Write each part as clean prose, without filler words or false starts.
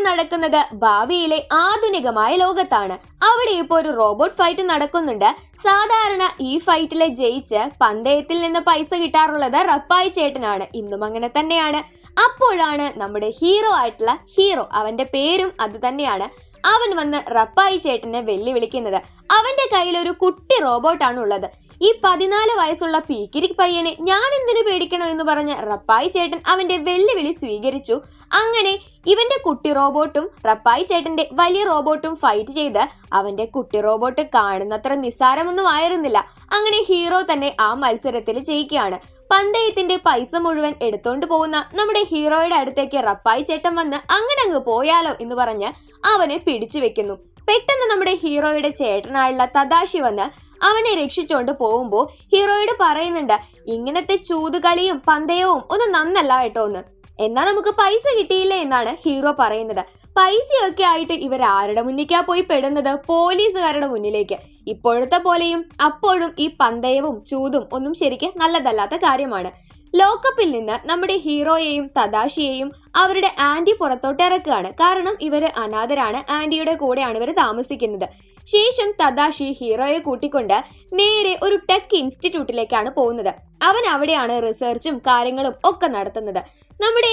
നടക്കുന്നത് ഭാവിയിലെ ആധുനികമായ ലോകത്താണ്. അവിടെ ഇപ്പോൾ ഒരു റോബോട്ട് ഫൈറ്റ് നടക്കുന്നുണ്ട്. സാധാരണ ഈ ഫൈറ്റിലെ ജയിച്ച് പന്തയത്തിൽ നിന്ന് പൈസ കിട്ടാറുള്ളത് റപ്പായി ചേട്ടനാണ്. ഇന്നും അങ്ങനെ തന്നെയാണ്. അപ്പോഴാണ് നമ്മുടെ ഹീറോ ആയിട്ടുള്ള ഹീറോ, അവന്റെ പേരും അത് തന്നെയാണ്, അവൻ വന്ന് റപ്പായി ചേട്ടനെ വെല്ലുവിളിക്കുന്നത്. അവന്റെ കയ്യിൽ ഒരു കുട്ടി റോബോട്ടാണ് ഉള്ളത്. ഈ 14 വയസ്സുള്ള പീക്കിരി പയ്യനെ ഞാൻ എന്തിനു പേടിക്കണോ എന്ന് പറഞ്ഞ് റപ്പായി ചേട്ടൻ അവന്റെ വെല്ലുവിളി സ്വീകരിച്ചു. അങ്ങനെ ഇവന്റെ കുട്ടി റോബോട്ടും റപ്പായി ചേട്ടന്റെ വലിയ റോബോട്ടും ഫൈറ്റ് ചെയ്ത് അവന്റെ കുട്ടി റോബോട്ട് കാണുന്നത്ര നിസ്സാരമൊന്നും ആയിരുന്നില്ല. അങ്ങനെ ഹീറോ തന്നെ ആ മത്സരത്തിൽ ജയിക്കുകയാണ്. പന്തയത്തിന്റെ പൈസ മുഴുവൻ എടുത്തോണ്ട് പോകുന്ന നമ്മുടെ ഹീറോയുടെ അടുത്തേക്ക് റപ്പായി ചേട്ടൻ വന്ന് അങ്ങനെ അങ്ങ് പോയാലോ എന്ന് പറഞ്ഞ് അവനെ പിടിച്ചു വെക്കുന്നു. പെട്ടെന്ന് നമ്മുടെ ഹീറോയുടെ ചേട്ടനായുള്ള തദാഷി വന്ന് അവനെ രക്ഷിച്ചോണ്ട് പോകുമ്പോ ഹീറോയോട് പറയുന്നുണ്ട്, ഇങ്ങനത്തെ ചൂതുകളിയും പന്തയവും ഒന്നും നന്നല്ല കേട്ടോ എന്ന്. എന്നാ നമുക്ക് പൈസ കിട്ടിയില്ലേ എന്നാണ് ഹീറോ പറയുന്നത്. പൈസയൊക്കെ ആയിട്ട് ഇവർ ആരുടെ മുന്നിലേക്കാ പോയി പെടുന്നത്? പോലീസുകാരുടെ മുന്നിലേക്ക്. ഇപ്പോഴത്തെ പോലെയും അപ്പോഴും ഈ പന്തയവും ചൂതും ഒന്നും ശരിക്കും നല്ലതല്ലാത്ത കാര്യമാണ്. ലോക്കപ്പിൽ നിന്ന് നമ്മുടെ ഹീറോയെയും തദാഷിയെയും അവരുടെ ആന്റി പുറത്തോട്ട് ഇറക്കുകയാണ്. കാരണം ഇവര് അനാഥരാണ്. ആന്റിയുടെ കൂടെയാണ് ഇവർ താമസിക്കുന്നത്. ശേഷം തദാഷി ഹീറോയെ കൂട്ടിക്കൊണ്ട് നേരെ ഒരു ടെക് ഇൻസ്റ്റിറ്റ്യൂട്ടിലേക്കാണ് പോകുന്നത്. അവൻ അവിടെയാണ് റിസർച്ചും കാര്യങ്ങളും ഒക്കെ നടത്തുന്നത്. നമ്മുടെ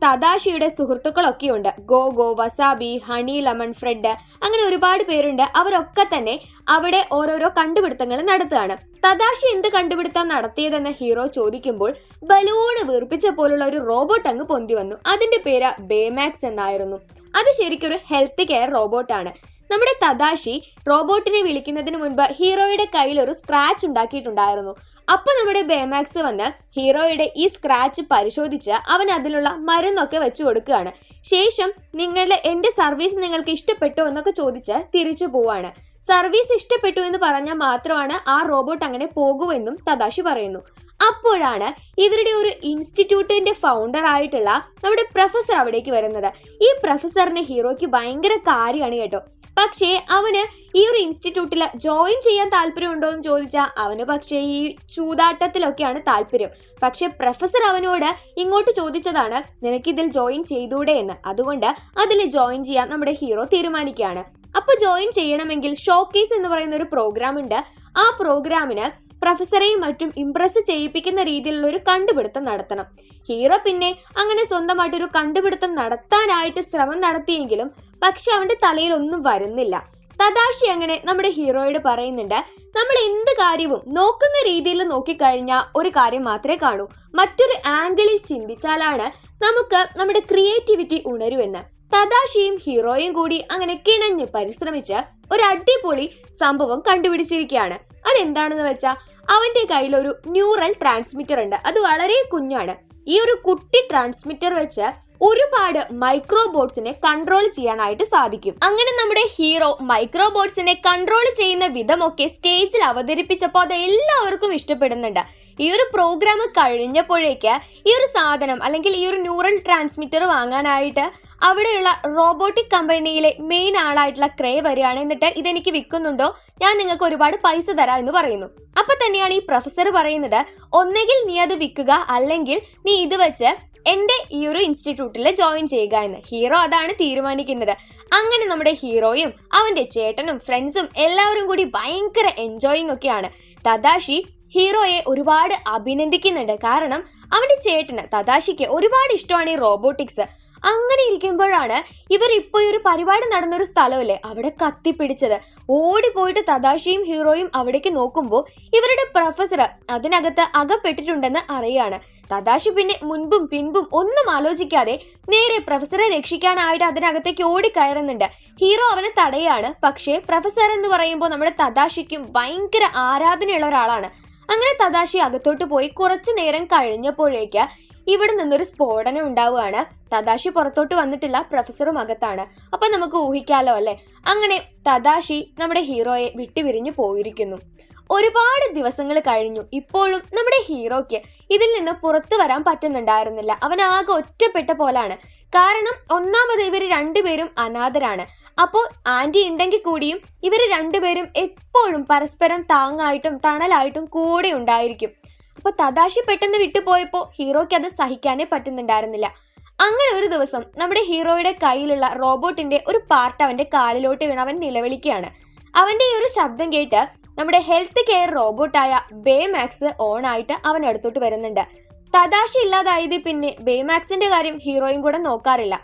തദാഷിയുടെ സുഹൃത്തുക്കളൊക്കെ ഉണ്ട്. ഗോഗോ, വസാബി, ഹണി, ലെമൺ, ഫ്രെഡ്, അങ്ങനെ ഒരുപാട് പേരുണ്ട്. അവരൊക്കെ തന്നെ അവിടെ ഓരോരോ കണ്ടുപിടുത്തങ്ങൾ നടത്തുകയാണ്. തദാഷി എന്ത് കണ്ടുപിടുത്തം നടത്തിയതെന്ന് ഹീറോ ചോദിക്കുമ്പോൾ ബലൂണ് വീർപ്പിച്ച പോലുള്ള ഒരു റോബോട്ട് അങ്ങ് പൊന്തി വന്നു. അതിന്റെ പേര് ബേമാക്സ് എന്നായിരുന്നു. അത് ശരിക്കൊരു ഹെൽത്ത് കെയർ റോബോട്ടാണ്. നമ്മുടെ തദാഷി റോബോട്ടിനെ വിളിക്കുന്നതിന് മുൻപ് ഹീറോയുടെ കയ്യിൽ ഒരു സ്ക്രാച്ച് ഉണ്ടാക്കിയിട്ടുണ്ടായിരുന്നു. അപ്പൊ നമ്മുടെ ബേമാക്സ് വന്ന് ഹീറോയുടെ ഈ സ്ക്രാച്ച് പരിശോധിച്ച് അവൻ അതിലുള്ള മരുന്നൊക്കെ വെച്ചു കൊടുക്കുകയാണ്. ശേഷം എന്റെ സർവീസ് നിങ്ങൾക്ക് ഇഷ്ടപ്പെട്ടു എന്നൊക്കെ ചോദിച്ച് തിരിച്ചു പോവാണ്. സർവീസ് ഇഷ്ടപ്പെട്ടു എന്ന് പറഞ്ഞാൽ മാത്രമാണ് ആ റോബോട്ട് അങ്ങനെ പോകുമെന്നും തദാഷി പറയുന്നു. അപ്പോഴാണ് ഇവരുടെ ഒരു ഇൻസ്റ്റിറ്റ്യൂട്ടിന്റെ ഫൗണ്ടർ ആയിട്ടുള്ള നമ്മുടെ പ്രൊഫസർ അവിടേക്ക് വരുന്നത്. ഈ പ്രൊഫസറിന് ഹീറോയ്ക്ക് ഭയങ്കര കാര്യമാണ് കേട്ടോ. പക്ഷേ അവന് ഈ ഒരു ഇൻസ്റ്റിറ്റ്യൂട്ടിൽ ജോയിൻ ചെയ്യാൻ താല്പര്യമുണ്ടോ എന്ന് ചോദിച്ചാൽ അവന് പക്ഷേ ഈ ചൂതാട്ടത്തിലൊക്കെയാണ് താല്പര്യം. പക്ഷെ പ്രൊഫസർ അവനോട് ഇങ്ങോട്ട് ചോദിച്ചതാണ്, നിനക്കിതിൽ ജോയിൻ ചെയ്തൂടെ എന്ന്. അതുകൊണ്ട് അതിൽ ജോയിൻ ചെയ്യാൻ നമ്മുടെ ഹീറോ തീരുമാനിക്കുകയാണ്. അപ്പൊ ജോയിൻ ചെയ്യണമെങ്കിൽ ഷോക്കേസ് എന്ന് പറയുന്ന ഒരു പ്രോഗ്രാം ഉണ്ട്. ആ പ്രോഗ്രാമിന് പ്രൊഫസറെയും മറ്റും ഇംപ്രസ് ചെയ്യിപ്പിക്കുന്ന രീതിയിലുള്ള ഒരു കണ്ടുപിടുത്തം നടത്തണം. ഹീറോ പിന്നെ അങ്ങനെ സ്വന്തമായിട്ടൊരു കണ്ടുപിടുത്തം നടത്താനായിട്ട് ശ്രമം നടത്തിയെങ്കിലും പക്ഷെ അവന്റെ തലയിൽ ഒന്നും വരുന്നില്ല. തദാഷി അങ്ങനെ നമ്മുടെ ഹീറോയോട് പറയുന്നുണ്ട്, നമ്മൾ എന്ത് കാര്യവും നോക്കുന്ന രീതിയിൽ നോക്കിക്കഴിഞ്ഞാൽ ഒരു കാര്യം മാത്രമേ കാണൂ. മറ്റൊരു ആംഗിളിൽ ചിന്തിച്ചാലാണ് നമുക്ക് നമ്മുടെ ക്രിയേറ്റിവിറ്റി ഉണരുമെന്ന്. തദാഷിയും ഹീറോയും കൂടി അങ്ങനെ കിണഞ്ഞു പരിശ്രമിച്ച് ഒരു അടിപൊളി സംഭവം കണ്ടുപിടിച്ചിരിക്കുകയാണ്. അതെന്താണെന്ന് വെച്ചാൽ അവന്റെ കയ്യിൽ ഒരു ന്യൂറൽ ട്രാൻസ്മിറ്റർ ഉണ്ട്. അത് വളരെ കുഞ്ഞാണ്. ഈ ഒരു കുട്ടി ട്രാൻസ്മിറ്റർ വെച്ച് ഒരുപാട് മൈക്രോബോട്ട്സിനെ കൺട്രോൾ ചെയ്യാനായിട്ട് സാധിക്കും. അങ്ങനെ നമ്മുടെ ഹീറോ മൈക്രോബോട്ട്സിനെ കൺട്രോൾ ചെയ്യുന്ന വിധമൊക്കെ സ്റ്റേജിൽ അവതരിപ്പിച്ചപ്പോൾ അത് എല്ലാവർക്കും ഇഷ്ടപ്പെടുന്നുണ്ട്. ഈ ഒരു പ്രോഗ്രാം കഴിഞ്ഞപ്പോഴേക്ക് ഈ ഒരു സാധനം അല്ലെങ്കിൽ ഈ ഒരു ന്യൂറൽ ട്രാൻസ്മിറ്റർ വാങ്ങാനായിട്ട് അവിടെയുള്ള റോബോട്ടിക് കമ്പനിയിലെ മെയിൻ ആളായിട്ടുള്ള ക്രേ വരികയാണ്. എന്നിട്ട് ഇതെനിക്ക് വിൽക്കുന്നുണ്ടോ, ഞാൻ നിങ്ങൾക്ക് ഒരുപാട് പൈസ തരാം എന്ന് പറയുന്നു. അപ്പൊ തന്നെയാണ് ഈ പ്രൊഫസർ പറയുന്നത്, ഒന്നെങ്കിൽ നീ അത് വിൽക്കുക, അല്ലെങ്കിൽ നീ ഇത് വെച്ച് എന്റെ ഈ ഒരു ഇൻസ്റ്റിറ്റ്യൂട്ടിൽ ജോയിൻ ചെയ്യുക എന്ന്. ഹീറോ അതാണ് തീരുമാനിക്കുന്നത്. അങ്ങനെ നമ്മുടെ ഹീറോയും അവന്റെ ചേട്ടനും ഫ്രണ്ട്സും എല്ലാവരും കൂടി ഭയങ്കര എൻജോയിങ് ഒക്കെയാണ്. തദാഷി ഹീറോയെ ഒരുപാട് അഭിനന്ദിക്കുന്നുണ്ട്. കാരണം അവന്റെ ചേട്ടന് തദാഷിക്ക് ഒരുപാട് ഇഷ്ടമാണ് ഈ റോബോട്ടിക്സ്. അങ്ങനെ ഇരിക്കുമ്പോഴാണ് ഇവർ ഇപ്പൊ ഒരു പരിപാടി നടന്നൊരു സ്ഥലമല്ലേ അവിടെ കത്തിപ്പിടിച്ചത്. ഓടിപ്പോയിട്ട് തദാഷിയും ഹീറോയും അവിടേക്ക് നോക്കുമ്പോൾ ഇവരുടെ പ്രൊഫസർ അതിനകത്ത് അകപ്പെട്ടിട്ടുണ്ടെന്ന് അറിയാണ്. തദാഷി പിന്നെ മുൻപും പിൻപും ഒന്നും ആലോചിക്കാതെ നേരെ പ്രൊഫസറെ രക്ഷിക്കാനായിട്ട് അതിനകത്തേക്ക് ഓടിക്കയറുന്നുണ്ട്. ഹീറോ അവനെ തടയാണ്. പക്ഷേ പ്രൊഫസർ എന്ന് പറയുമ്പോൾ നമ്മുടെ തദാഷിക്കും ഭയങ്കര ആരാധനയുള്ള ഒരാളാണ്. അങ്ങനെ തദാഷി അകത്തോട്ട് പോയി കുറച്ചു നേരം കഴിഞ്ഞപ്പോഴേക്ക് ഇവിടെ നിന്നൊരു സ്ഫോടനം ഉണ്ടാവുകയാണ്. തദാഷി പുറത്തോട്ട് വന്നിട്ടില്ല, പ്രൊഫസറും അകത്താണ്. അപ്പൊ നമുക്ക് ഊഹിക്കാലോ അല്ലെ. അങ്ങനെ തദാഷി നമ്മുടെ ഹീറോയെ വിട്ടുപിരിഞ്ഞു പോയിരിക്കുന്നു. ഒരുപാട് ദിവസങ്ങൾ കഴിഞ്ഞു. ഇപ്പോഴും നമ്മുടെ ഹീറോയ്ക്ക് ഇതിൽ നിന്ന് പുറത്തു വരാൻ പറ്റുന്നുണ്ടായിരുന്നില്ല. അവൻ ആകെ ഒറ്റപ്പെട്ട പോലാണ്. കാരണം ഒന്നാമത് ഇവർ രണ്ടുപേരും അനാഥരാണ്. അപ്പോൾ ആന്റി ഉണ്ടെങ്കിൽ കൂടിയും ഇവർ രണ്ടുപേരും എപ്പോഴും പരസ്പരം താങ്ങായിട്ടും തണലായിട്ടും കൂടെ ഉണ്ടായിരിക്കും. അപ്പൊ തദാഷി പെട്ടെന്ന് വിട്ടുപോയപ്പോ ഹീറോയ്ക്ക് അത് സഹിക്കാനേ പറ്റുന്നുണ്ടായിരുന്നില്ല. അങ്ങനെ ഒരു ദിവസം നമ്മുടെ ഹീറോയുടെ കയ്യിലുള്ള റോബോട്ടിന്റെ ഒരു പാർട്ട് അവന്റെ കാലിലോട്ട് വീണ് അവൻ നിലവിളിക്കുകയാണ്. അവന്റെ ഈ ഒരു ശബ്ദം കേട്ട് നമ്മുടെ ഹെൽത്ത് കെയർ റോബോട്ടായ ബേമാക്സ് ഓൺ ആയിട്ട് അവൻ അടുത്തോട്ട് വരുന്നുണ്ട്. തദാശി ഇല്ലാതായത് പിന്നെ ബേമാക്സിന്റെ കാര്യം ഹീറോയും കൂടെ നോക്കാറില്ല.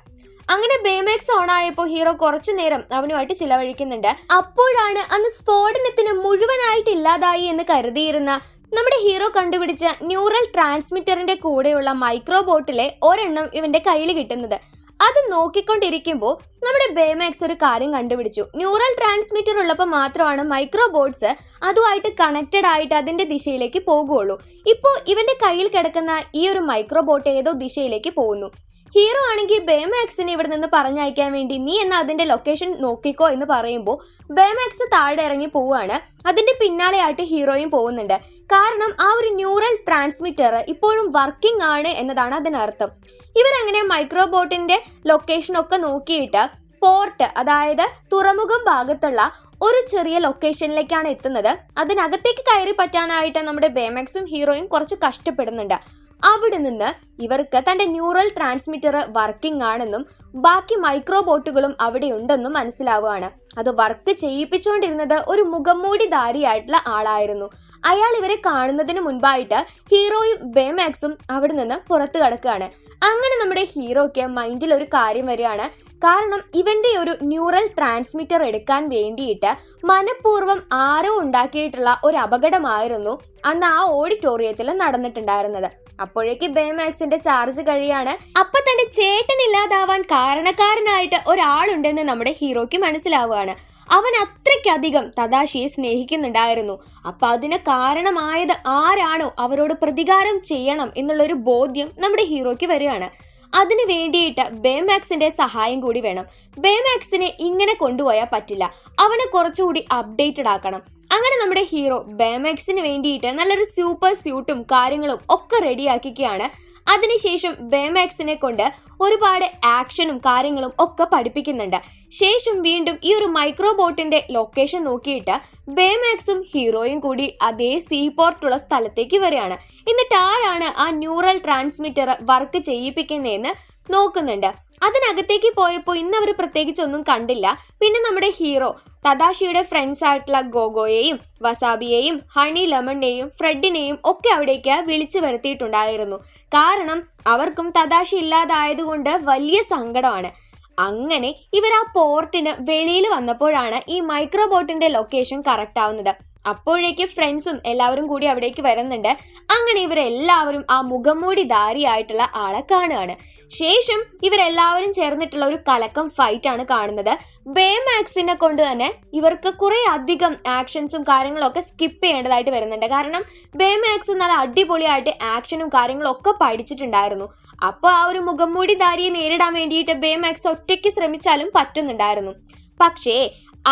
അങ്ങനെ ബേമാക്സ് ഓൺ ആയപ്പോൾ ഹീറോ കുറച്ചു നേരം അവനുമായിട്ട് ചിലവഴിക്കുന്നുണ്ട്. അപ്പോഴാണ് അന്ന് സ്ഫോടനത്തിന് മുഴുവനായിട്ട് ഇല്ലാതായി എന്ന് കരുതിയിരുന്ന നമ്മുടെ ഹീറോ കണ്ടുപിടിച്ച ന്യൂറൽ ട്രാൻസ്മിറ്ററിന്റെ കൂടെയുള്ള മൈക്രോബോട്ടിലെ ഒരെണ്ണം ഇവന്റെ കയ്യിൽ കിട്ടുന്നത്. അത് നോക്കിക്കൊണ്ടിരിക്കുമ്പോൾ നമ്മുടെ ബേമാക്സ് ഒരു കാര്യം കണ്ടുപിടിച്ചു. ന്യൂറൽ ട്രാൻസ്മിറ്റർ ഉള്ളപ്പോൾ മാത്രമാണ് മൈക്രോബോട്ട്സ് അതുമായിട്ട് കണക്റ്റഡ് ആയിട്ട് അതിന്റെ ദിശയിലേക്ക് പോകുള്ളൂ. ഇപ്പോൾ ഇവന്റെ കയ്യിൽ കിടക്കുന്ന ഈ ഒരു മൈക്രോബോട്ട് ഏതോ ദിശയിലേക്ക് പോകുന്നു. ഹീറോ ആണെങ്കിൽ ബേമാക്സിനെ ഇവിടെ നിന്ന് പറഞ്ഞയക്കാൻ വേണ്ടി നീ എന്നാ അതിന്റെ ലൊക്കേഷൻ നോക്കിക്കോ എന്ന് പറയുമ്പോൾ ബേമാക്സ് താഴെ ഇറങ്ങി പോവുകയാണ്. അതിന്റെ പിന്നാലെയായിട്ട് ഹീറോയും പോകുന്നുണ്ട്. കാരണം ആ ഒരു ന്യൂറൽ ട്രാൻസ്മിറ്റർ ഇപ്പോഴും വർക്കിംഗ് ആണ് എന്നതാണ് അതിനർത്ഥം. ഇവരങ്ങനെ മൈക്രോബോട്ടിന്റെ ലൊക്കേഷൻ ഒക്കെ നോക്കിയിട്ട് പോർട്ട്, അതായത് തുറമുഖം ഭാഗത്തുള്ള ഒരു ചെറിയ ലൊക്കേഷനിലേക്കാണ് എത്തുന്നത്. അതിനകത്തേക്ക് കയറി പറ്റാനായിട്ട് നമ്മുടെ ബേമാക്സും ഹീറോയും കുറച്ച് കഷ്ടപ്പെടുന്നുണ്ട്. അവിടെ നിന്ന് ഇവർക്ക് തന്റെ ന്യൂറൽ ട്രാൻസ്മിറ്റർ വർക്കിംഗ് ആണെന്നും ബാക്കി മൈക്രോബോട്ടുകളും അവിടെ ഉണ്ടെന്നും മനസ്സിലാവുകയാണ്. അത് വർക്ക് ചെയ്യിപ്പിച്ചുകൊണ്ടിരുന്നത് ഒരു മുഖംമൂടിധാരിയായിട്ടുള്ള ആളായിരുന്നു. അയാൾ ഇവരെ കാണുന്നതിന് മുൻപായിട്ട് ഹീറോയും ബേമാക്സും അവിടെ നിന്ന് പുറത്തു കടക്കുകയാണ്. അങ്ങനെ നമ്മുടെ ഹീറോയ്ക്ക് മൈൻഡിൽ ഒരു കാര്യം വരികയാണ്. കാരണം ഇവന്റെ ഒരു ന്യൂറൽ ട്രാൻസ്മിറ്റർ എടുക്കാൻ വേണ്ടിയിട്ട് മനഃപൂർവ്വം ആരോ ഉണ്ടാക്കിയിട്ടുള്ള ഒരു അപകടമായിരുന്നു അന്ന് ആ ഓഡിറ്റോറിയത്തിൽ നടന്നിട്ടുണ്ടായിരുന്നത്. അപ്പോഴേക്ക് ബേമാക്സിന്റെ ചാർജ് കഴിയാണ്. അപ്പൊ തന്റെ ചേട്ടനില്ലാതാവാൻ കാരണക്കാരനായിട്ട് ഒരാളുണ്ടെന്ന് നമ്മുടെ ഹീറോയ്ക്ക് മനസ്സിലാവുകയാണ്. അവൻ അത്രയ്ക്കധികം തദാശിയെ സ്നേഹിക്കുന്നുണ്ടായിരുന്നു. അപ്പൊ അതിന് കാരണമായത് ആരാണോ അവരോട് പ്രതികാരം ചെയ്യണം എന്നുള്ളൊരു ബോധ്യം നമ്മുടെ ഹീറോയ്ക്ക് വരികയാണ്. അതിന് വേണ്ടിയിട്ട് ബേമാക്സിന്റെ സഹായം കൂടി വേണം. ബേമാക്സിനെ ഇങ്ങനെ കൊണ്ടുപോയാൽ പറ്റില്ല, അവനെ കുറച്ചുകൂടി അപ്ഡേറ്റഡ് ആക്കണം. അങ്ങനെ നമ്മുടെ ഹീറോ ബേമാക്സിന് വേണ്ടിയിട്ട് നല്ലൊരു സൂപ്പർ സ്യൂട്ടും കാര്യങ്ങളും ഒക്കെ റെഡിയാക്കിക്കുകയാണ്. അതിനുശേഷം ബേമാക്സിനെ കൊണ്ട് ഒരുപാട് ആക്ഷനും കാര്യങ്ങളും ഒക്കെ പഠിപ്പിക്കുന്നുണ്ട്. ശേഷം വീണ്ടും ഈ ഒരു മൈക്രോബോട്ടിന്റെ ലൊക്കേഷൻ നോക്കിയിട്ട് ബേമാക്സും ഹീറോയും കൂടി അതേ സീപോർട്ടുള്ള സ്ഥലത്തേക്ക് വരികയാണ്. എന്നിട്ട് ആരാണ് ആ ന്യൂറൽ ട്രാൻസ്മിറ്റർ വർക്ക് ചെയ്യിപ്പിക്കുന്നതെന്ന് നോക്കുന്നുണ്ട്. അതിനകത്തേക്ക് പോയപ്പോൾ ഇന്ന് അവർ പ്രത്യേകിച്ച് ഒന്നും കണ്ടില്ല. പിന്നെ നമ്മുടെ ഹീറോ തദാശിയുടെ ഫ്രണ്ട്സ് ആയിട്ടുള്ള ഗോഗോയെയും വസാബിയെയും ഹണി ലെമണിനെയും ഫ്രെഡിനെയും ഒക്കെ അവിടേക്ക് വിളിച്ചു വരുത്തിയിട്ടുണ്ടായിരുന്നു. കാരണം അവർക്കും തദാശി ഇല്ലാതായതുകൊണ്ട് വലിയ സങ്കടമാണ്. അങ്ങനെ ഇവർ ആ പോർട്ടിന് വെളിയിൽ വന്നപ്പോഴാണ് ഈ മൈക്രോബോട്ടിന്റെ ലൊക്കേഷൻ കറക്റ്റ് ആവുന്നത്. അപ്പോഴേക്ക് ഫ്രണ്ട്സും എല്ലാവരും കൂടി അവിടേക്ക് വരുന്നുണ്ട്. അങ്ങനെ ഇവരെല്ലാവരും ആ മുഖംമൂടിധാരിയായിട്ടുള്ള ആളെ കാണുകയാണ്. ശേഷം ഇവരെല്ലാവരും ചേർന്നിട്ടുള്ള ഒരു കലക്കം ഫൈറ്റ് ആണ് കാണുന്നത്. ബേമാക്സിനെ കൊണ്ട് തന്നെ ഇവർക്ക് കുറെ അധികം ആക്ഷൻസും കാര്യങ്ങളും ഒക്കെ സ്കിപ്പ് ചെയ്യേണ്ടതായിട്ട് വരുന്നുണ്ട്. കാരണം ബേമാക്സ് നല്ല അടിപൊളിയായിട്ട് ആക്ഷനും കാര്യങ്ങളും ഒക്കെ പഠിച്ചിട്ടുണ്ടായിരുന്നു. അപ്പോൾ ആ ഒരു മുഖംമൂടിധാരിയെ നേരിടാൻ വേണ്ടിയിട്ട് ബേമാക്സ് ഒറ്റയ്ക്ക് ശ്രമിച്ചാലും പറ്റുന്നുണ്ടായിരുന്നു. പക്ഷേ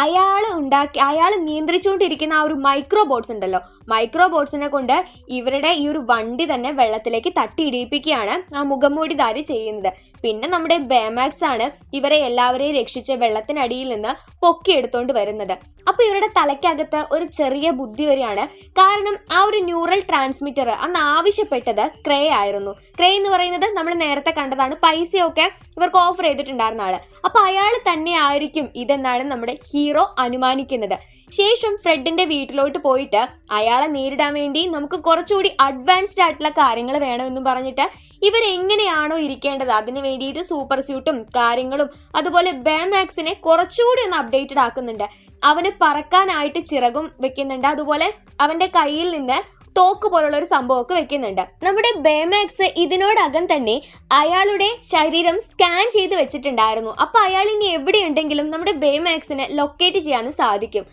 അയാൾ നിയന്ത്രിച്ചുകൊണ്ടിരിക്കുന്ന ആ ഒരു മൈക്രോബോട്ട്സ് ഉണ്ടല്ലോ, മൈക്രോബോട്ട്സിനെ കൊണ്ട് ഇവരുടെ ഈ ഒരു വണ്ടി തന്നെ വെള്ളത്തിലേക്ക് തട്ടിയിടിപ്പിക്കുകയാണ് ആ മുഖംമൂടിധാരി ചെയ്യുന്നത്. പിന്നെ നമ്മുടെ ബേമാക്സ് ആണ് ഇവരെ എല്ലാവരെയും രക്ഷിച്ച് വെള്ളത്തിനടിയിൽ നിന്ന് പൊക്കിയെടുത്തോണ്ട് വരുന്നത്. അപ്പൊ ഇവരുടെ തലയ്ക്കകത്ത് ഒരു ചെറിയ ബുദ്ധി വരികയാണ്. കാരണം ആ ഒരു ന്യൂറൽ ട്രാൻസ്മിറ്റർ അന്ന് ആവശ്യപ്പെട്ടത് ക്രേ ആയിരുന്നു. ക്രേ എന്ന് പറയുന്നത് നമ്മൾ നേരത്തെ കണ്ടതാണ്, പൈസയൊക്കെ ഇവർക്ക് ഓഫർ ചെയ്തിട്ടുണ്ടായിരുന്ന ആള്. അപ്പൊ അയാൾ തന്നെ ആയിരിക്കും ഇതെന്നാണ് നമ്മുടെ ഹീറോ അനുമാനിക്കുന്നത്. ശേഷം ഫ്രെഡിന്റെ വീട്ടിലോട്ട് പോയിട്ട് അയാളെ നേരിടാൻ വേണ്ടി നമുക്ക് കുറച്ചുകൂടി അഡ്വാൻസ്ഡ് ആയിട്ടുള്ള കാര്യങ്ങൾ വേണമെന്നും പറഞ്ഞിട്ട് ഇവരെങ്ങനെയാണോ ഇരിക്കേണ്ടത് അതിന് വേണ്ടിയിട്ട് സൂപ്പർ സ്യൂട്ടും കാര്യങ്ങളും അതുപോലെ ബേമാക്സിനെ കുറച്ചുകൂടി ഒന്ന് അപ്ഡേറ്റഡ് ആക്കുന്നുണ്ട്. അവന് പറക്കാനായിട്ട് ചിറകും വെക്കുന്നുണ്ട്. അതുപോലെ അവന്റെ കയ്യിൽ നിന്ന് തോക്ക് പോലുള്ള ഒരു സംഭവമൊക്കെ വെക്കുന്നുണ്ട്. നമ്മുടെ ബേമാക്സ് ഇതിനോടകം തന്നെ അയാളുടെ ശരീരം സ്കാൻ ചെയ്ത് വെച്ചിട്ടുണ്ടായിരുന്നു. അപ്പൊ അയാൾ ഇനി എവിടെയുണ്ടെങ്കിലും നമ്മുടെ ബേമാക്സിനെ ലൊക്കേറ്റ് ചെയ്യാനും സാധിക്കും.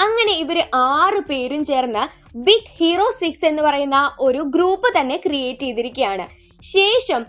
അങ്ങനെ ഇവര് 6 പേരും ചേർന്ന് ബിഗ് ഹീറോ 6 എന്ന് പറയുന്ന ഒരു ഗ്രൂപ്പ് തന്നെ ക്രിയേറ്റ് ചെയ്തിരിക്കുകയാണ്. ശേഷം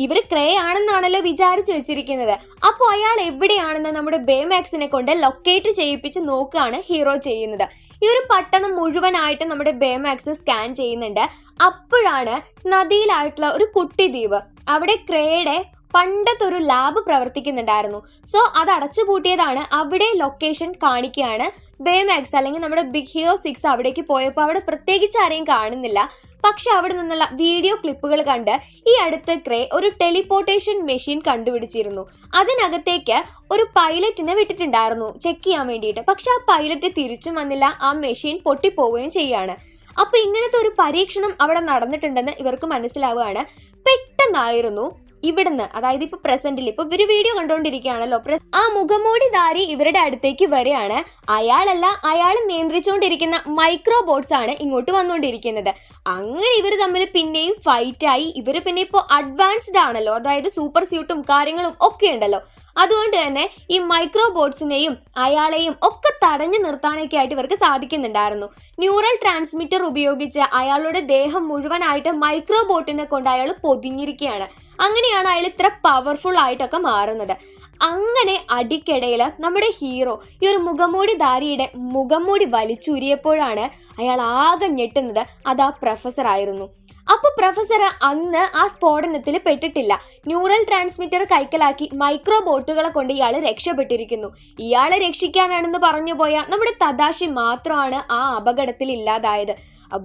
ഇവർ ക്രേ ആണെന്നാണല്ലോ വിചാരിച്ചു വെച്ചിരിക്കുന്നത്. അപ്പോൾ അയാൾ എവിടെയാണെന്ന് നമ്മുടെ ബേമാക്സിനെ കൊണ്ട് ലൊക്കേറ്റ് ചെയ്യിപ്പിച്ച് നോക്കുകയാണ് ഹീറോ ചെയ്യുന്നത്. ഈ ഒരു പട്ടണം മുഴുവനായിട്ട് നമ്മുടെ ബേമാക്സ് സ്കാൻ ചെയ്യുന്നുണ്ട്. അപ്പോഴാണ് നദിയിലായിട്ടുള്ള ഒരു കുട്ടി ദ്വീപ്, അവിടെ ക്രേയുടെ പണ്ടത്തെ ഒരു ലാബ് പ്രവർത്തിക്കുന്നുണ്ടായിരുന്നു. സോ അത് അടച്ചുപൂട്ടിയതാണ്. അവിടെ ലൊക്കേഷൻ കാണിക്കുകയാണ്. ബേമാക്സ് അല്ലെങ്കിൽ നമ്മുടെ ബിഗ് ഹീറോ 6 അവിടേക്ക് പോയപ്പോൾ അവിടെ പ്രത്യേകിച്ച് ആരെയും കാണുന്നില്ല. പക്ഷെ അവിടെ നിന്നുള്ള വീഡിയോ ക്ലിപ്പുകൾ കണ്ട് ഈ അടുത്ത് ക്രേ ഒരു ടെലിപ്പോർട്ടേഷൻ മെഷീൻ കണ്ടുപിടിച്ചിരുന്നു. അതിനകത്തേക്ക് ഒരു പൈലറ്റിനെ വിട്ടിട്ടുണ്ടായിരുന്നു ചെക്ക് ചെയ്യാൻ വേണ്ടിയിട്ട്. പക്ഷെ ആ പൈലറ്റ് തിരിച്ചും വന്നില്ല, ആ മെഷീൻ പൊട്ടിപ്പോവുകയും ചെയ്യാണ്. അപ്പൊ ഇങ്ങനത്തെ ഒരു പരീക്ഷണം അവിടെ നടന്നിട്ടുണ്ടെന്ന് ഇവർക്ക് മനസ്സിലാവുകയാണ്. പെട്ടെന്നായിരുന്നു ഇവിടുന്ന്, അതായത് ഇപ്പൊ പ്രസന്റിൽ ഇപ്പൊ ഇവര് വീഡിയോ കണ്ടുകൊണ്ടിരിക്കുകയാണല്ലോ, ആ മുഖമൂടിധാരി ഇവരുടെ അടുത്തേക്ക് വരികയാണ്. അയാളല്ല, അയാൾ നിയന്ത്രിച്ചുകൊണ്ടിരിക്കുന്ന മൈക്രോബോട്ട്സ് ആണ് ഇങ്ങോട്ട് വന്നുകൊണ്ടിരിക്കുന്നത്. അങ്ങനെ ഇവർ തമ്മിൽ പിന്നെയും ഫൈറ്റായി. ഇവര് പിന്നെ ഇപ്പോൾ അഡ്വാൻസ്ഡ് ആണല്ലോ, അതായത് സൂപ്പർ സ്യൂട്ടും കാര്യങ്ങളും ഒക്കെ ഉണ്ടല്ലോ. അതുകൊണ്ട് തന്നെ ഈ മൈക്രോബോട്ട്സിനെയും അയാളെയും ഒക്കെ തടഞ്ഞു നിർത്താനൊക്കെ ആയിട്ട് ഇവർക്ക് സാധിക്കുന്നുണ്ടായിരുന്നു. ന്യൂറൽ ട്രാൻസ്മിറ്റർ ഉപയോഗിച്ച് അയാളുടെ ദേഹം മുഴുവനായിട്ട് മൈക്രോബോട്ടിനെ കൊണ്ട് അയാൾ പൊതിഞ്ഞിരിക്കുകയാണ്. അങ്ങനെയാണ് അയാൾ ഇത്ര പവർഫുൾ ആയിട്ടൊക്കെ മാറുന്നത്. അങ്ങനെ അടിക്കിടയിൽ നമ്മുടെ ഹീറോ ഈ ഒരു മുഖംമൂടിധാരിയുടെ മുഖംമൂടി വലിച്ചൂരിയപ്പോഴാണ് അയാൾ ആകെ ഞെട്ടുന്നത്. അത് ആ പ്രൊഫസർ ആയിരുന്നു. അപ്പൊ പ്രൊഫസർ അന്ന് ആ സ്ഫോടനത്തിൽ പെട്ടിട്ടില്ല. ന്യൂറൽ ട്രാൻസ്മിറ്റർ കൈക്കലാക്കി മൈക്രോബോട്ടുകളെ കൊണ്ട് ഇയാൾ രക്ഷപ്പെട്ടിരിക്കുന്നു. ഇയാളെ രക്ഷിക്കാനാണെന്ന് പറഞ്ഞു പോയ നമ്മുടെ തദാഷി മാത്രമാണ് ആ അപകടത്തിൽ ഇല്ലാതായത്.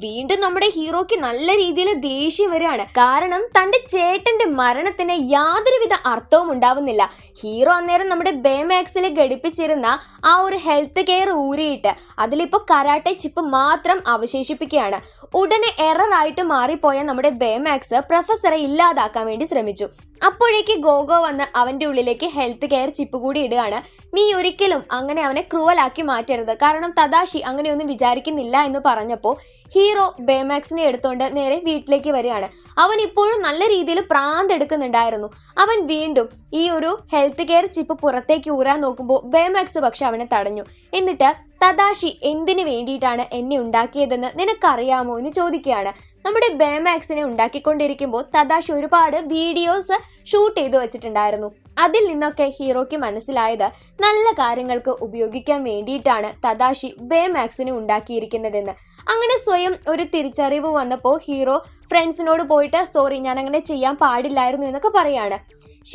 വീണ്ടും നമ്മുടെ ഹീറോയ്ക്ക് നല്ല രീതിയിൽ ദേഷ്യം വരികയാണ്. കാരണം തന്റെ ചേട്ടന്റെ മരണത്തിന് യാതൊരുവിധ അർത്ഥവും ഉണ്ടാവുന്നില്ല. ഹീറോ അന്നേരം നമ്മുടെ ബേമാക്സിൽ ഘടിപ്പിച്ചിരുന്ന ആ ഒരു ഹെൽത്ത് കെയർ ഊരിയിട്ട് അതിലിപ്പോ കരാട്ടെ ചിപ്പ് മാത്രം അവശേഷിപ്പിക്കുകയാണ്. ഉടനെ എററായിട്ട് മാറിപ്പോയ നമ്മുടെ ബേമാക്സ് പ്രൊഫസറെ ഇല്ലാതാക്കാൻ വേണ്ടി ശ്രമിച്ചു. അപ്പോഴേക്ക് ഗോഗോ വന്ന് അവന്റെ ഉള്ളിലേക്ക് ഹെൽത്ത് കെയർ ചിപ്പ് കൂടി ഇടുകയാണ്. നീ ഒരിക്കലും അങ്ങനെ അവനെ ക്രൂവലാക്കി മാറ്റരുത്, കാരണം തദാഷി അങ്ങനെയൊന്നും വിചാരിക്കുന്നില്ല എന്ന് പറഞ്ഞപ്പോൾ ഹീറോ ബേമാക്സിനെ എടുത്തോണ്ട് നേരെ വീട്ടിലേക്ക് വരികയാണ്. അവൻ ഇപ്പോഴും നല്ല രീതിയിൽ പ്രാന്തെടുക്കുന്നുണ്ടായിരുന്നു. അവൻ വീണ്ടും ഈ ഒരു ഹെൽത്ത് കെയർ ചിപ്പ് പുറത്തേക്ക് ഊരാൻ നോക്കുമ്പോൾ ബേമാക്സ് പക്ഷെ അവനെ തടഞ്ഞു. എന്നിട്ട് തദാഷി എന്തിനു വേണ്ടിയിട്ടാണ് എന്നെ ഉണ്ടാക്കിയതെന്ന് നിനക്കറിയാമോ എന്ന് ചോദിക്കുകയാണ്. നമ്മുടെ ബേമാക്സിനെ ഉണ്ടാക്കിക്കൊണ്ടിരിക്കുമ്പോൾ തദാഷി ഒരുപാട് വീഡിയോസ് ഷൂട്ട് ചെയ്തു വെച്ചിട്ടുണ്ടായിരുന്നു. അതിൽ നിന്നൊക്കെ ഹീറോയ്ക്ക് മനസ്സിലായത് നല്ല കാര്യങ്ങൾക്ക് ഉപയോഗിക്കാൻ വേണ്ടിയിട്ടാണ് തദാഷി ബേമാക്സിനെ ഉണ്ടാക്കിയിരിക്കുന്നതെന്ന്. അങ്ങനെ സ്വയം ഒരു തിരിച്ചറിവ് വന്നപ്പോൾ ഹീറോ ഫ്രണ്ട്സിനോട് പോയിട്ട് സോറി, ഞാൻ അങ്ങനെ ചെയ്യാൻ പാടില്ലായിരുന്നു എന്നൊക്കെ പറയാണ്.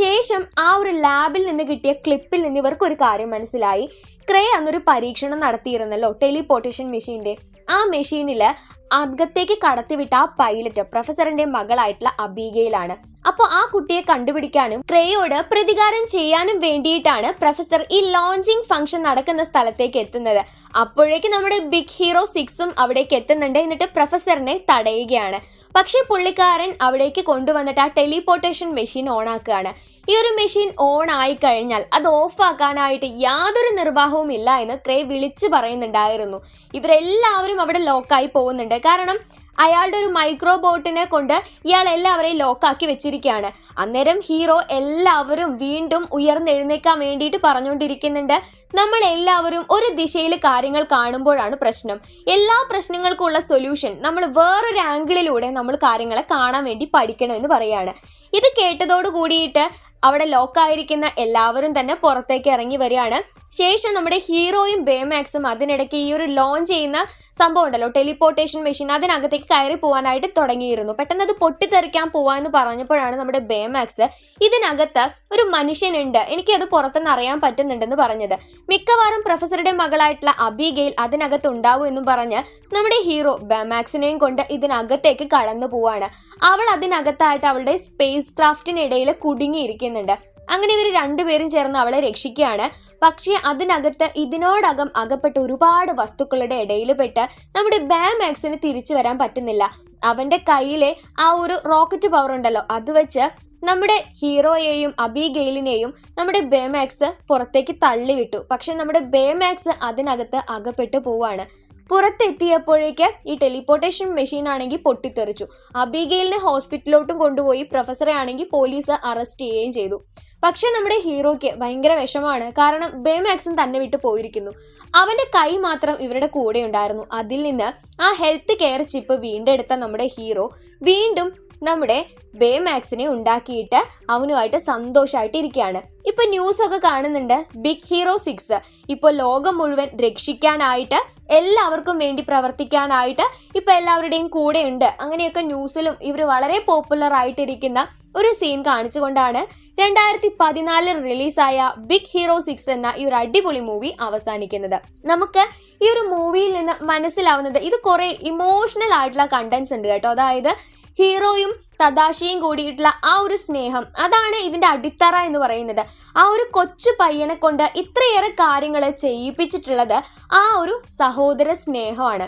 ശേഷം ആ ഒരു ലാബിൽ നിന്ന് കിട്ടിയ ക്ലിപ്പിൽ നിന്ന് ഇവർക്ക് ഒരു കാര്യം മനസ്സിലായി. ക്രേ അന്നൊരു പരീക്ഷണം നടത്തിയിരുന്നല്ലോ ടെലിപ്പോർട്ടേഷൻ മെഷീന്റെ. ആ മെഷീനില് അകത്തേക്ക് കടത്തിവിട്ട ആ പൈലറ്റ് പ്രൊഫസറിന്റെ മകളായിട്ടുള്ള അബീഗയിലാണ്. അപ്പോൾ ആ കുട്ടിയെ കണ്ടുപിടിക്കാനും ക്രേയോട് പ്രതികാരം ചെയ്യാനും വേണ്ടിയിട്ടാണ് പ്രൊഫസർ ഈ ലോഞ്ചിങ് ഫംഗ്ഷൻ നടക്കുന്ന സ്ഥലത്തേക്ക് എത്തുന്നത്. അപ്പോഴേക്ക് നമ്മുടെ ബിഗ് ഹീറോ 6ഉം അവിടേക്ക് എത്തുന്നുണ്ട്. എന്നിട്ട് പ്രൊഫസറിനെ തടയുകയാണ്. പക്ഷെ പുള്ളിക്കാരൻ അവിടേക്ക് കൊണ്ടുവന്നിട്ട് ആ ടെലിപ്പോർട്ടേഷൻ മെഷീൻ ഓൺ ആക്കുകയാണ്. ഈ ഒരു മെഷീൻ ഓൺ ആയി കഴിഞ്ഞാൽ അത് ഓഫ് ആക്കാനായിട്ട് യാതൊരു നിർവാഹവും ഇല്ല എന്ന് ക്രേ വിളിച്ചു പറയുന്നുണ്ടായിരുന്നു. ഇവരെല്ലാവരും അവിടെ ലോക്കായി പോകുന്നുണ്ട്. കാരണം അയാളുടെ ഒരു മൈക്രോബോട്ടിനെ കൊണ്ട് ഇയാൾ എല്ലാവരെയും ലോക്കാക്കി വെച്ചിരിക്കുകയാണ്. അന്നേരം ഹീറോ എല്ലാവരും വീണ്ടും ഉയർന്നെഴുന്നേക്കാൻ വേണ്ടിയിട്ട് പറഞ്ഞുകൊണ്ടിരിക്കുന്നുണ്ട്. നമ്മൾ എല്ലാവരും ഒരു ദിശയിൽ കാര്യങ്ങൾ കാണുമ്പോഴാണ് പ്രശ്നം. എല്ലാ പ്രശ്നങ്ങൾക്കുള്ള സൊല്യൂഷൻ നമ്മൾ വേറൊരു ആംഗിളിലൂടെ നമ്മൾ കാര്യങ്ങളെ കാണാൻ വേണ്ടി പഠിക്കണമെന്ന് പറയാണ്. ഇത് കേട്ടതോട് കൂടിയിട്ട് അവിടെ ലോക്കായിരിക്കുന്ന എല്ലാവരും തന്നെ പുറത്തേക്ക് ഇറങ്ങി വരികയാണ്. ശേഷം നമ്മുടെ ഹീറോയും ബേമാക്സും അതിനിടയ്ക്ക് ഈ ഒരു ലോഞ്ച് ചെയ്യുന്ന സംഭവം ഉണ്ടല്ലോ ടെലിപ്പോർട്ടേഷൻ മെഷീൻ, അതിനകത്തേക്ക് കയറി പോകാനായിട്ട് തുടങ്ങിയിരുന്നു. പെട്ടെന്ന് അത് പൊട്ടിത്തെറിക്കാൻ പോവാന്ന് പറഞ്ഞപ്പോഴാണ് നമ്മുടെ ബേമാക്സ് ഇതിനകത്ത് ഒരു മനുഷ്യനുണ്ട്, എനിക്ക് അത് പുറത്തുനിന്ന് അറിയാൻ പറ്റുന്നുണ്ടെന്ന് പറഞ്ഞത്. മിക്കവാറും പ്രൊഫസറുടെ മകളായിട്ടുള്ള അബിഗെയിൽ അതിനകത്ത് ഉണ്ടാവും എന്നും പറഞ്ഞ് നമ്മുടെ ഹീറോ ബേമാക്സിനെയും കൊണ്ട് ഇതിനകത്തേക്ക് കടന്നു പോവാണ്. അവൾ അതിനകത്തായിട്ട് അവളുടെ സ്പേസ് ക്രാഫ്റ്റിനിടയിൽ കുടുങ്ങിയിരിക്കുന്നുണ്ട്. അങ്ങനെ ഇവർ രണ്ടുപേരും ചേർന്ന് അവളെ രക്ഷിക്കുകയാണ്. പക്ഷേ അതിനകത്ത് ഇതിനോടകം അകപ്പെട്ട ഒരുപാട് വസ്തുക്കളുടെ ഇടയിൽ പെട്ട് നമ്മുടെ ബേമാക്സിന് തിരിച്ചു വരാൻ പറ്റുന്നില്ല. അവന്റെ കയ്യിലെ ആ ഒരു റോക്കറ്റ് പവർ ഉണ്ടല്ലോ, അത് വെച്ച് നമ്മുടെ ഹീറോയെയും അബിഗെയിലിനെയും നമ്മുടെ ബേമാക്സ് പുറത്തേക്ക് തള്ളിവിട്ടു. പക്ഷെ നമ്മുടെ ബേമാക്സ് അതിനകത്ത് അകപ്പെട്ടു പോവാണ്. പുറത്തെത്തിയപ്പോഴേക്ക് ഈ ടെലിപ്പോർട്ടേഷൻ മെഷീൻ ആണെങ്കിൽ പൊട്ടിത്തെറിച്ചു. അബിഗെയിലിനെ ഹോസ്പിറ്റലിലോട്ടും കൊണ്ടുപോയി. പ്രൊഫസറെ ആണെങ്കിൽ പോലീസ് അറസ്റ്റ് ചെയ്യുകയും ചെയ്തു. പക്ഷെ നമ്മുടെ ഹീറോയ്ക്ക് ഭയങ്കര വിഷമാണ്. കാരണം ബേമാക്സും തന്നെ വിട്ടു പോയിരിക്കുന്നു. അവന്റെ കൈ മാത്രം ഇവരുടെ കൂടെ ഉണ്ടായിരുന്നു. അതിൽ നിന്ന് ആ ഹെൽത്ത് കെയർ ചിപ്പ് വീണ്ടെടുത്ത നമ്മുടെ ഹീറോ വീണ്ടും നമ്മുടെ ബേമാക്സിനെ ഉണ്ടാക്കിയിട്ട് അവനുമായിട്ട് സന്തോഷമായിട്ട് ഇരിക്കുകയാണ്. ഇപ്പൊ ന്യൂസ് ഒക്കെ കാണുന്നുണ്ട്, ബിഗ് ഹീറോ 6 ഇപ്പോൾ ലോകം മുഴുവൻ രക്ഷിക്കാനായിട്ട്, എല്ലാവർക്കും വേണ്ടി പ്രവർത്തിക്കാനായിട്ട് ഇപ്പൊ എല്ലാവരുടെയും കൂടെ ഉണ്ട്. അങ്ങനെയൊക്കെ ന്യൂസിലും ഇവർ വളരെ പോപ്പുലർ ആയിട്ടിരിക്കുന്ന ഒരു സീൻ കാണിച്ചുകൊണ്ടാണ് 2014 റിലീസായ ബിഗ് ഹീറോ 6 എന്ന ഈ ഒരു അടിപൊളി മൂവി അവസാനിക്കുന്നത്. നമുക്ക് ഈ ഒരു മൂവിയിൽ നിന്ന് മനസ്സിലാവുന്നത് ഇത് കുറെ ഇമോഷണൽ ആയിട്ടുള്ള കണ്ടന്റ്സ് ഉണ്ട് കേട്ടോ. അതായത് ഹീറോയും തദാഷിയും കൂടിയിട്ടുള്ള ആ ഒരു സ്നേഹം, അതാണ് ഇതിന്റെ അടിത്തറ എന്ന് പറയുന്നത്. ആ ഒരു കൊച്ചു പയ്യനെ കൊണ്ട് ഇത്രയേറെ കാര്യങ്ങൾ ചെയ്യിപ്പിച്ചിട്ടുള്ളത് ആ ഒരു സഹോദര സ്നേഹമാണ്.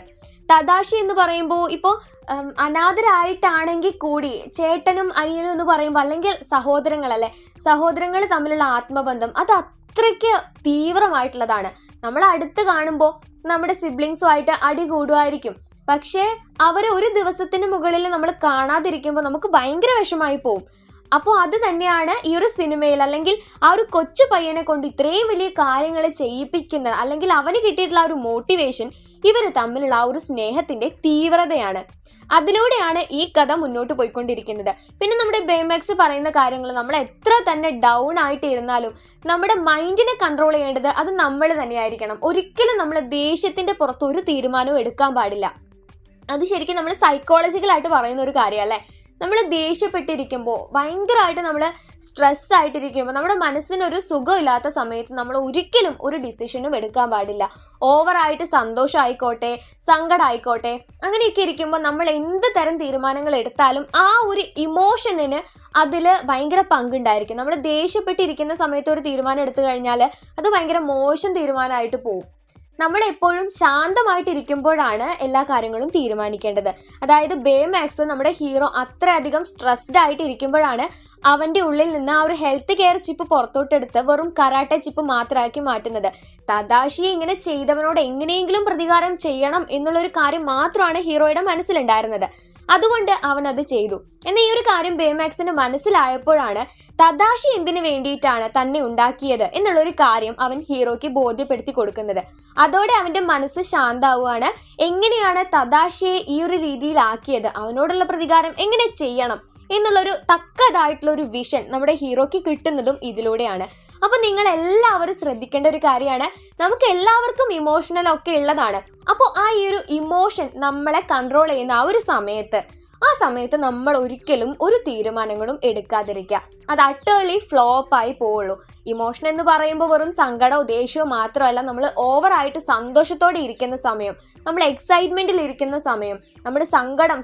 തദാഷി എന്ന് പറയുമ്പോൾ ഇപ്പോൾ അനാഥരായിട്ടാണെങ്കിൽ കൂടി ചേട്ടനും അനിയനും എന്ന് പറയുമ്പോൾ, അല്ലെങ്കിൽ സഹോദരങ്ങൾ തമ്മിലുള്ള ആത്മബന്ധം അത് അത്രയ്ക്ക് തീവ്രമായിട്ടുള്ളതാണ്. നമ്മൾ അടുത്ത് കാണുമ്പോൾ നമ്മുടെ സിബ്ലിങ്സുമായിട്ട് അടി കൂടുമായിരിക്കും, പക്ഷേ അവരെ ഒരു ദിവസത്തിന് മുകളിൽ നമ്മൾ കാണാതിരിക്കുമ്പോൾ നമുക്ക് ഭയങ്കര വിഷമായി പോവും. അപ്പോൾ അത് തന്നെയാണ് ഈ ഒരു സിനിമയിൽ, അല്ലെങ്കിൽ ആ ഒരു കൊച്ചു പയ്യനെ കൊണ്ട് ഇത്രയും വലിയ കാര്യങ്ങൾ ചെയ്യിപ്പിക്കുന്നത്, അല്ലെങ്കിൽ അവന് കിട്ടിയിട്ടുള്ള ആ ഒരു മോട്ടിവേഷൻ ഇവർ തമ്മിലുള്ള ആ ഒരു സ്നേഹത്തിന്റെ തീവ്രതയാണ്. അതിലൂടെയാണ് ഈ കഥ മുന്നോട്ട് പോയിക്കൊണ്ടിരിക്കുന്നത്. പിന്നെ നമ്മുടെ ബേമാക്സ് പറയുന്ന കാര്യങ്ങൾ നമ്മൾ എത്ര തന്നെ ഡൗൺ ആയിട്ട് ഇരുന്നാലും നമ്മുടെ മൈൻഡിനെ കൺട്രോൾ ചെയ്യേണ്ടത് അത് നമ്മൾ തന്നെയായിരിക്കണം. ഒരിക്കലും നമ്മൾ ദേഷ്യത്തിന്റെ പുറത്ത് ഒരു തീരുമാനവും എടുക്കാൻ പാടില്ല. അത് ശരിക്കും നമ്മൾ സൈക്കോളജിക്കലായിട്ട് പറയുന്ന ഒരു കാര്യമല്ലേ. നമ്മൾ ദേഷ്യപ്പെട്ടിരിക്കുമ്പോൾ, ഭയങ്കരമായിട്ട് നമ്മൾ സ്ട്രെസ് ആയിട്ടിരിക്കുമ്പോൾ, നമ്മുടെ മനസ്സിനൊരു സുഖമില്ലാത്ത സമയത്ത് നമ്മൾ ഒരിക്കലും ഒരു ഡിസിഷനും എടുക്കാൻ പാടില്ല. ഓവറായിട്ട് സന്തോഷമായിക്കോട്ടെ, സങ്കടമായിക്കോട്ടെ, അങ്ങനെയൊക്കെ ഇരിക്കുമ്പോൾ നമ്മൾ എന്ത് തരം തീരുമാനങ്ങൾ എടുത്താലും ആ ഒരു ഇമോഷനിന് അതിൽ ഭയങ്കര പങ്കുണ്ടായിരിക്കും. നമ്മൾ ദേഷ്യപ്പെട്ടിരിക്കുന്ന സമയത്ത് ഒരു തീരുമാനം എടുത്തു കഴിഞ്ഞാൽ അത് ഭയങ്കര മോശം തീരുമാനമായിട്ട് പോകും. നമ്മളെപ്പോഴും ശാന്തമായിട്ടിരിക്കുമ്പോഴാണ് എല്ലാ കാര്യങ്ങളും തീരുമാനിക്കേണ്ടത്. അതായത് ബേമാക്സ് നമ്മുടെ ഹീറോ അത്രയധികം സ്ട്രെസ്ഡ് ആയിട്ട് ഇരിക്കുമ്പോഴാണ് അവന്റെ ഉള്ളിൽ നിന്ന് ആ ഒരു ഹെൽത്ത് കെയർ ചിപ്പ് പുറത്തോട്ടെടുത്ത് വെറും കരാട്ടെ ചിപ്പ് മാത്രമാക്കി മാറ്റുന്നത്. തദാഷിയെ ഇങ്ങനെ ചെയ്തവനോട് എങ്ങനെയെങ്കിലും പ്രതികാരം ചെയ്യണം എന്നുള്ളൊരു കാര്യം മാത്രമാണ് ഹീറോയുടെ മനസ്സിലുണ്ടായിരുന്നത്. അതുകൊണ്ട് അവൻ അത് ചെയ്തു. എന്നാൽ ഈ ഒരു കാര്യം ബേമാക്സിന് മനസ്സിലായപ്പോഴാണ് തദാഷി എന്തിനു വേണ്ടിയിട്ടാണ് തന്നെ ഉണ്ടാക്കിയത് എന്നുള്ളൊരു കാര്യം അവൻ ഹീറോയ്ക്ക് ബോധ്യപ്പെടുത്തി കൊടുക്കുന്നത്. അതോടെ അവന്റെ മനസ്സ് ശാന്താവുകയാണ്. എങ്ങനെയാണ് തദാഷിയെ ഈ ഒരു രീതിയിലാക്കിയത്, അവനോടുള്ള പ്രതികാരം എങ്ങനെ ചെയ്യണം എന്നുള്ളൊരു തക്കതായിട്ടുള്ള ഒരു വിഷൻ നമ്മുടെ ഹീറോയ്ക്ക് കിട്ടുന്നതും ഇതിലൂടെയാണ്. അപ്പൊ നിങ്ങൾ എല്ലാവരും ശ്രദ്ധിക്കേണ്ട ഒരു കാര്യമാണ്, നമുക്ക് എല്ലാവർക്കും ഇമോഷണൽ ഒക്കെ ഉള്ളതാണ്. അപ്പോൾ ആ ഈ ഒരു ഇമോഷൻ നമ്മളെ കൺട്രോൾ ചെയ്യുന്ന ആ സമയത്ത് നമ്മൾ ഒരിക്കലും ഒരു തീരുമാനങ്ങളും എടുക്കാതിരിക്കുക. അത് അട്ടേർലി ഫ്ലോപ്പായി പോവുള്ളൂ. ഇമോഷൻ എന്ന് പറയുമ്പോൾ വെറും സങ്കടവും ദേഷ്യവും മാത്രമല്ല, നമ്മൾ ഓവറായിട്ട് സന്തോഷത്തോടെ ഇരിക്കുന്ന സമയം, നമ്മൾ എക്സൈറ്റ്മെന്റിൽ ഇരിക്കുന്ന സമയം, നമ്മുടെ സങ്കടം,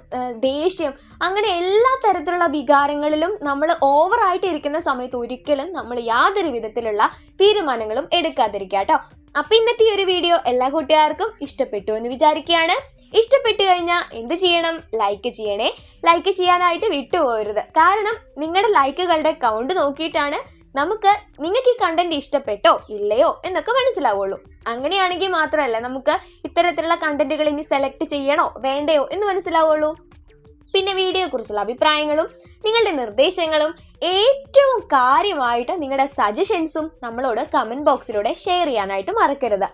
ദേഷ്യം, അങ്ങനെ എല്ലാ തരത്തിലുള്ള വികാരങ്ങളിലും നമ്മൾ ഓവറായിട്ട് ഇരിക്കുന്ന സമയത്ത് ഒരിക്കലും നമ്മൾ യാതൊരു വിധത്തിലുള്ള തീരുമാനങ്ങളും എടുക്കാതിരിക്കുക കേട്ടോ. അപ്പൊ ഇന്നത്തെ ഈ ഒരു വീഡിയോ എല്ലാ കൂട്ടുകാർക്കും ഇഷ്ടപ്പെട്ടു എന്ന് വിചാരിക്കുകയാണ്. ഇഷ്ടപ്പെട്ടു കഴിഞ്ഞാൽ എന്ത് ചെയ്യണം? ലൈക്ക് ചെയ്യണേ. ലൈക്ക് ചെയ്യാനായിട്ട് വിട്ടുപോകരുത്. കാരണം നിങ്ങളുടെ ലൈക്കുകളുടെ കൗണ്ട് നോക്കിയിട്ടാണ് നിങ്ങൾക്ക് ഈ കണ്ടന്റ് ഇഷ്ടപ്പെട്ടോ ഇല്ലയോ എന്നൊക്കെ മനസ്സിലാവുള്ളൂ. അങ്ങനെയാണെങ്കിൽ മാത്രമല്ല നമുക്ക് ഇത്തരത്തിലുള്ള കണ്ടന്റുകൾ ഇനി സെലക്ട് ചെയ്യണോ വേണ്ടയോ എന്ന് മനസ്സിലാവുള്ളൂ. പിന്നെ വീഡിയോയെ കുറിച്ചുള്ള അഭിപ്രായങ്ങളും നിങ്ങളുടെ നിർദ്ദേശങ്ങളും ഏറ്റവും കാര്യമായിട്ട് നിങ്ങളുടെ സജഷൻസും നമ്മളോട് കമന്റ് ബോക്സിലൂടെ ഷെയർ ചെയ്യാനായിട്ട് മറക്കരുത്.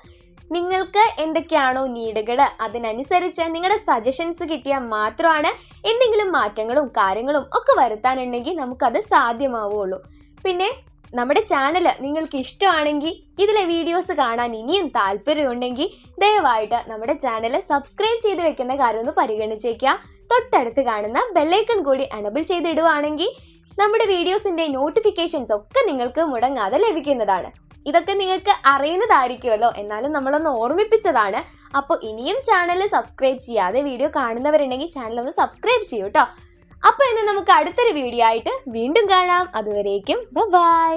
നിങ്ങൾക്ക് എന്തൊക്കെയാണോ നീഡുകൾ അതിനനുസരിച്ച് നിങ്ങളുടെ സജഷൻസ് കിട്ടിയാൽ മാത്രമാണ് എന്തെങ്കിലും മാറ്റങ്ങളും കാര്യങ്ങളും ഒക്കെ വരുത്താനുണ്ടെങ്കിൽ നമുക്കത് സാധ്യമാവുള്ളൂ. പിന്നെ നമ്മുടെ ചാനൽ നിങ്ങൾക്ക് ഇഷ്ടമാണെങ്കിൽ, ഇതിലെ വീഡിയോസ് കാണാൻ ഇനിയും താല്പര്യമുണ്ടെങ്കിൽ ദയവായിട്ട് നമ്മുടെ ചാനൽ സബ്സ്ക്രൈബ് ചെയ്ത് വെക്കുന്ന കാര്യം ഒന്ന് പരിഗണിച്ചേക്കുക. തൊട്ടടുത്ത് കാണുന്ന ബെല്ലൈക്കൺ കൂടി എനബിൾ ചെയ്തിടുവാണെങ്കിൽ നമ്മുടെ വീഡിയോസിന്റെ നോട്ടിഫിക്കേഷൻസ് ഒക്കെ നിങ്ങൾക്ക് മുടങ്ങാതെ ലഭിക്കുന്നതാണ്. ഇതൊക്കെ നിങ്ങൾക്ക് അറിയുന്നതായിരിക്കുമല്ലോ, എന്നാലും നമ്മളൊന്ന് ഓർമ്മിപ്പിച്ചതാണ്. അപ്പോൾ ഇനിയും ചാനൽ സബ്സ്ക്രൈബ് ചെയ്യാതെ വീഡിയോ കാണുന്നവരുണ്ടെങ്കിൽ ചാനൽ ഒന്ന് സബ്സ്ക്രൈബ് ചെയ്യൂ കേട്ടോ. അപ്പോൾ ഇന്ന് നമുക്ക് അടുത്തൊരു വീഡിയോ ആയിട്ട് വീണ്ടും കാണാം. അതുവരേക്കും ബൈ.